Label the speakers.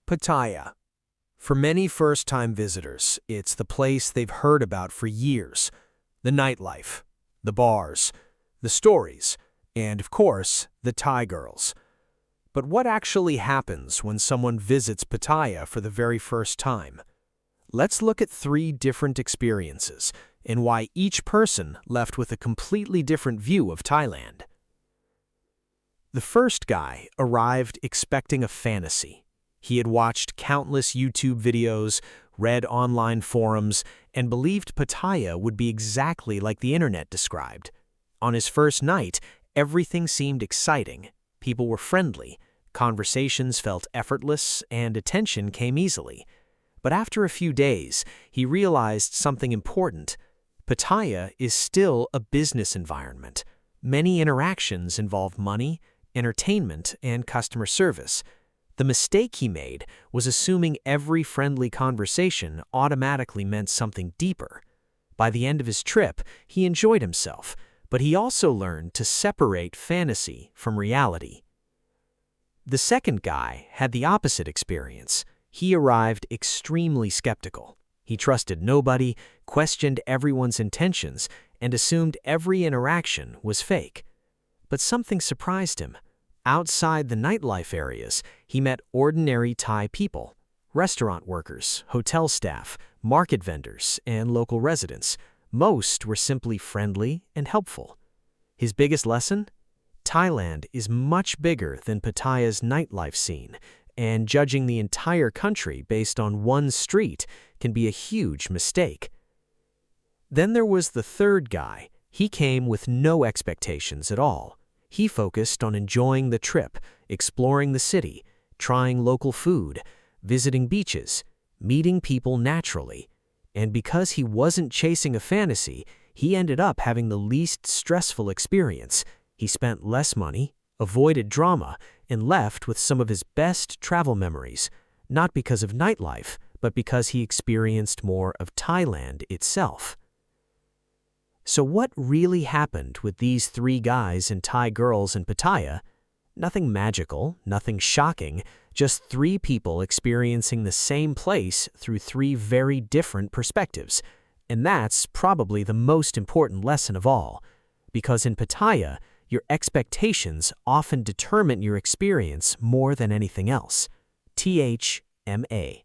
Speaker 1: Pattaya. For many first-time visitors, it's the place they've heard about for years. The nightlife, the bars, the stories, and, of course, the Thai girls. But what actually happens when someone visits Pattaya for the very first time? Let's look at 3 different experiences and why each person left with a completely different view of Thailand. The first guy arrived expecting a fantasy. He had watched countless YouTube videos, read online forums, and believed Pattaya would be exactly like the internet described. On his first night, everything seemed exciting. People were friendly, conversations felt effortless, and attention came easily. But after a few days, he realized something important. Pattaya is still a business environment. Many interactions involve money, entertainment, and customer service. The mistake he made was assuming every friendly conversation automatically meant something deeper. By the end of his trip, he enjoyed himself, but he also learned to separate fantasy from reality. The second guy had the opposite experience. He arrived extremely skeptical. He trusted nobody, questioned everyone's intentions, and assumed every interaction was fake. But something surprised him. Outside the nightlife areas, he met ordinary Thai people, restaurant workers, hotel staff, market vendors, and local residents. Most were simply friendly and helpful. His biggest lesson? Thailand is much bigger than Pattaya's nightlife scene, and judging the entire country based on one street can be a huge mistake. Then there was the third guy. He came with no expectations at all. He focused on enjoying the trip, exploring the city, trying local food, visiting beaches, meeting people naturally. And because he wasn't chasing a fantasy, he ended up having the least stressful experience. He spent less money, avoided drama, and left with some of his best travel memories, not because of nightlife, but because he experienced more of Thailand itself. So what really happened with these 3 guys and Thai girls in Pattaya? Nothing magical, nothing shocking, just 3 people experiencing the same place through 3 very different perspectives. And that's probably the most important lesson of all, because in Pattaya, your expectations often determine your experience more than anything else. THMA